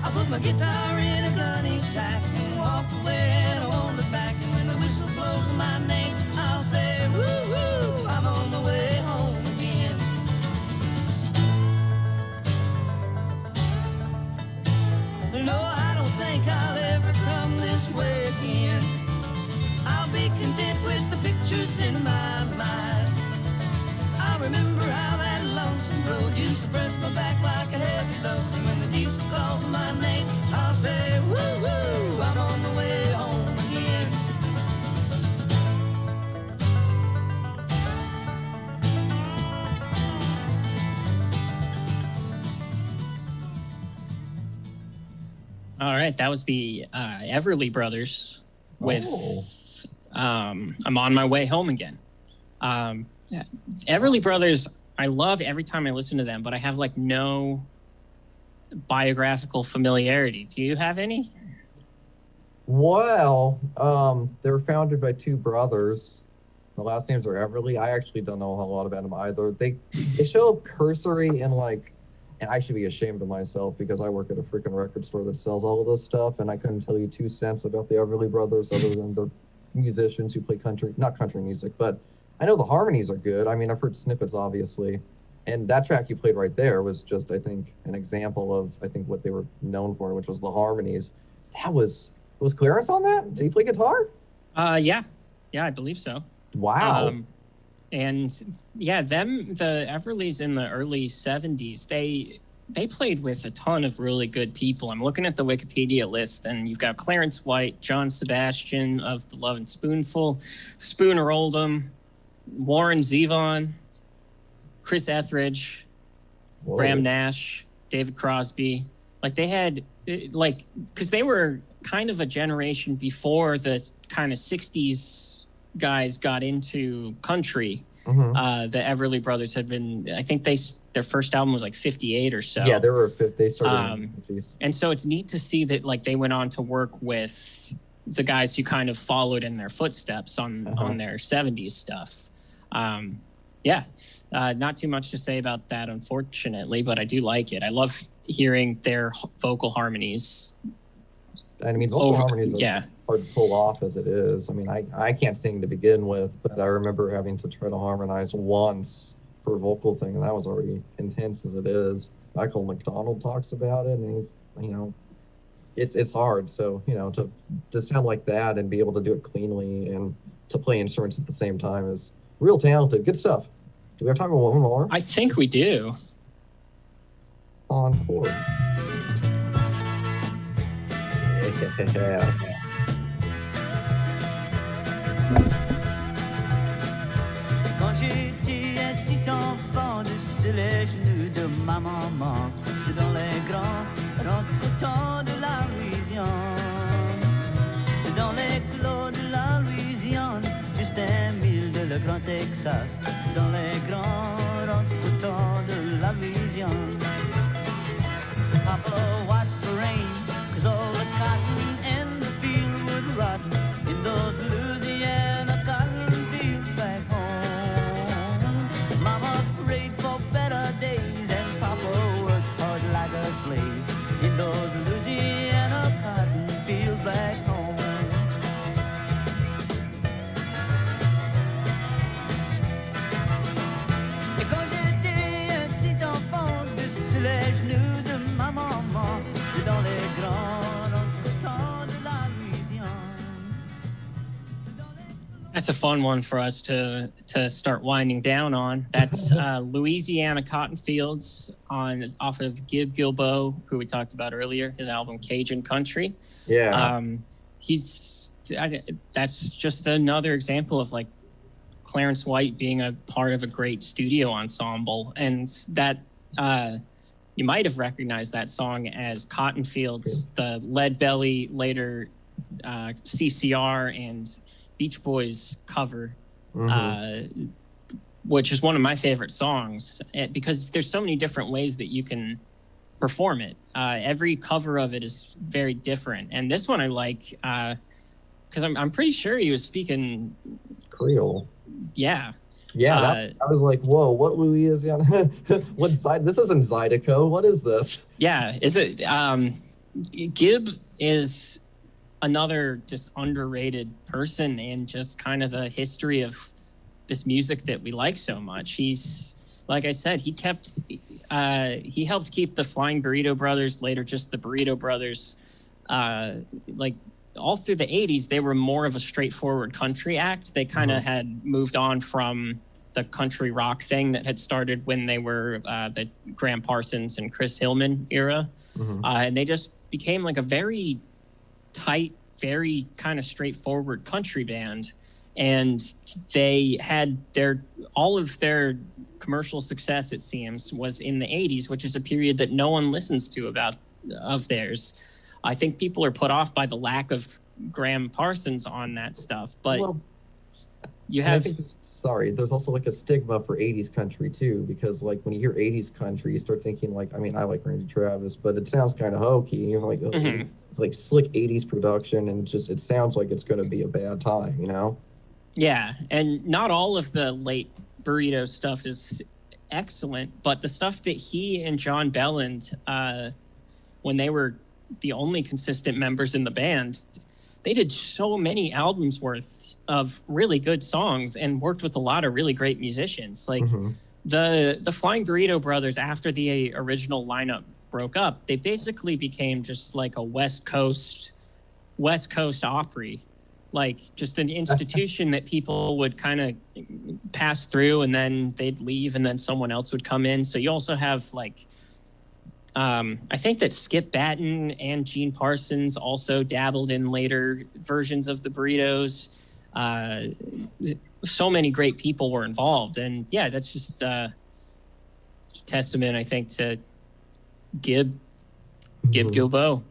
D: I'll put my guitar in a gunny sack and walk away and I won't look back. And when the whistle blows my name, I'll say, woo-hoo, I'm on my way home again. No, I don't think I'll ever come this way again. I'll be content with the pictures in my mind. I remember how that lonesome road used to press my back like a heavy load. And when the diesel calls my name, I'll say, woo-hoo, I'm on my way home again.
B: All right, that was the Everly Brothers with I'm on my way home again. Everly Brothers, I love every time I listen to them, but I have like no biographical familiarity. Do you have any?
C: Well, they were founded by two brothers. The last names are Everly. I actually don't know a whole lot about them either. They show up cursory in like, and I should be ashamed of myself because I work at a freaking record store that sells all of this stuff, and I couldn't tell you 2 cents about the Everly Brothers other than the musicians who play not country music, but I know the harmonies are good. I mean, I've heard snippets, obviously, and that track you played right there was just, I think, an example of, I think, what they were known for, which was the harmonies. Was Clarence on that? Did he play guitar?
B: Yeah, I believe so.
C: Wow.
B: And yeah, the Everlys in the early 70s, they played with a ton of really good people. I'm looking at the Wikipedia list, and you've got Clarence White, John Sebastian of the Love and Spoonful, Spooner Oldham, Warren Zevon, Chris Etheridge,
C: Whoa.
B: Graham Nash, David Crosby. Like they had, because they were kind of a generation before the kind of 60s guys got into country. The Everly Brothers had been, I think their first album was like 58 or so.
C: Yeah, they started in the 50s.
B: And so it's neat to see that like they went on to work with the guys who kind of followed in their footsteps on their 70s stuff. Not too much to say about that, unfortunately, but I do like it. I love hearing their vocal harmonies.
C: I mean, vocal harmonies are hard to pull off as it is. I mean, I can't sing to begin with, but I remember having to try to harmonize once for a vocal thing, and that was already intense as it is. Michael McDonald talks about it, and he's, it's hard. So, to sound like that and be able to do it cleanly and to play instruments at the same time is real talented. Good stuff. Do we have time for one more?
B: I think we do.
C: Encore. Yeah.
F: Quand j'étais un petit enfant, sur les genoux de ma maman, dans les grands coteaux de la Louisiane, dans les clos de la Louisiane, juste un mille de le Grand Texas, dans les grands coteaux de la Louisiane. Papa watched the rain, 'cause all the cotton in the field would rot in those Louisiana cotton fields back home. Mama prayed for better days and Papa worked hard like a slave in those Louisiana cotton fields back home. Et quand j'étais un petit enfant, sur les genoux de ma maman, dans les grands coteaux de la Louisiane.
B: That's a fun one for us to start winding down on. That's Louisiana Cotton Fields off of Gib Gilbo, who we talked about earlier, his album Cajun Country.
C: Yeah.
B: That's just another example of like Clarence White being a part of a great studio ensemble, and that you might have recognized that song as Cotton Fields, the Lead Belly, later CCR and Beach Boys cover, which is one of my favorite songs because there's so many different ways that you can perform it. Every cover of it is very different, and this one I like because I'm pretty sure he was speaking
C: Creole.
B: Yeah.
C: Yeah, I was like, whoa, what Louisiana? What this isn't Zydeco. What is this?
B: Yeah, is it? Gib is another just underrated person in just kind of the history of this music that we like so much. He's, like I said, he helped keep the Flying Burrito Brothers, later just the Burrito Brothers, like all through the 80s, they were more of a straightforward country act. They kind of had moved on from the country rock thing that had started when they were the Graham Parsons and Chris Hillman era. And they just became like a very tight, very kind of straightforward country band. And they had all of their commercial success, it seems, was in the 80s, which is a period that no one listens to of theirs. I think people are put off by the lack of Graham Parsons on that stuff, but you have...
C: there's also like a stigma for 80s country too, because like when you hear 80s country, you start thinking like, I mean, I like Randy Travis, but it sounds kind of hokey. You're like, it's like slick 80s production, and it sounds like it's going to be a bad time, you know?
B: Yeah, and not all of the late Burrito stuff is excellent, but the stuff that he and John Belland, when they were the only consistent members in the band, they did so many albums worth of really good songs and worked with a lot of really great musicians. Like the Flying Burrito Brothers, after the original lineup broke up, they basically became just like a West Coast Opry, like just an institution that people would kind of pass through and then they'd leave and then someone else would come in. So you also have like, I think that Skip Batten and Gene Parsons also dabbled in later versions of the Burritos. So many great people were involved. And yeah, that's just a testament, I think, to Gib Gilbo,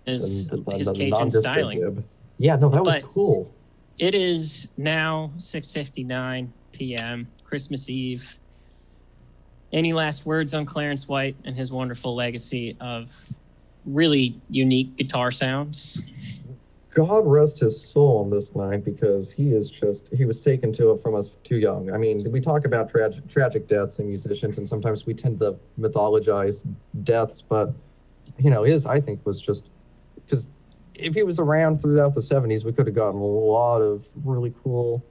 B: his Cajun styling.
C: Gib. Yeah, no, that was cool.
B: It is now 6:59 p.m., Christmas Eve. Any last words on Clarence White and his wonderful legacy of really unique guitar sounds?
C: God rest his soul on this night, because he was taken to it from us too young. I mean, we talk about tragic deaths in musicians, and sometimes we tend to mythologize deaths, but his, I think, was just because if he was around throughout the 70s, we could have gotten a lot of really cool,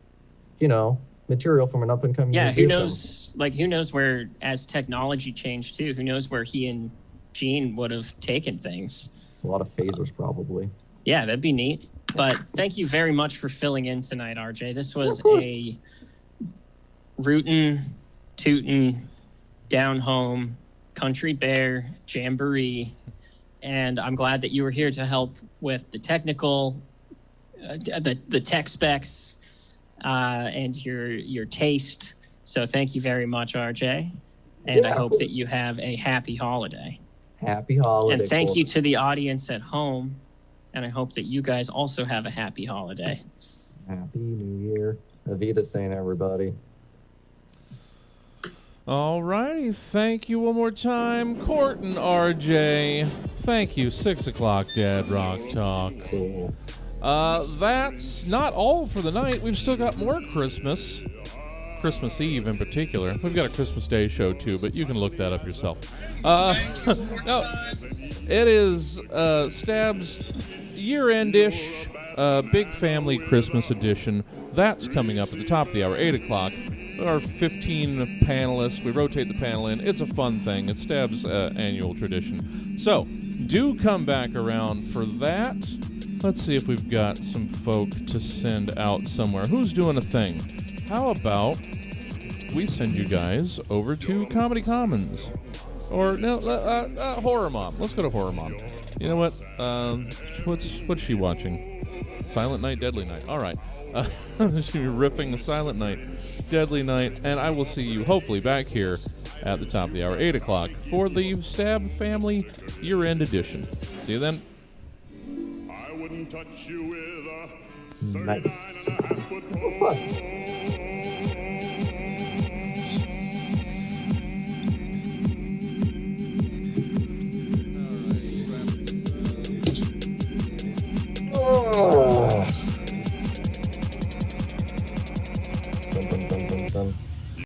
C: material from an up and coming musician.
B: Who knows where, as technology changed too, who knows where he and Gene would have taken things.
C: A lot of phasers, probably.
B: Yeah, that'd be neat. But thank you very much for filling in tonight, RJ. This was a rootin', tootin', down home, country bear jamboree. And I'm glad that you were here to help with the technical, the tech specs, and your taste. So thank you very much, RJ. And I hope that you have a happy holiday.
C: Happy holiday.
B: And thank you to the audience at home. And I hope that you guys also have a happy holiday.
C: Happy New Year. Avita Saint, everybody.
A: All righty. Thank you one more time, Court and RJ. Thank you. 6 o'clock, Dad Rock Talk.
C: Cool.
A: That's not all for the night. We've still got more Christmas Eve in particular. We've got a Christmas Day show too, but you can look that up yourself. It is Stab's year-end-ish big family Christmas edition. That's coming up at the top of the hour, 8 o'clock. There are 15 panelists. We rotate the panel in. It's a fun thing. It's Stab's annual tradition. So do come back around for that. Let's see if we've got some folk to send out somewhere. Who's doing a thing? How about we send you guys over to Comedy Commons? Or, no, Horror Mom. Let's go to Horror Mom. You know what? What's she watching? Silent Night, Deadly Night. All right. She's riffing the Silent Night, Deadly Night, and I will see you hopefully back here at the top of the hour, 8 o'clock, for the Stab Family Year-End Edition. See you then.
D: I wouldn't touch you with a
C: Nice.
D: 39.5-foot pole.
C: That's fun. Oh.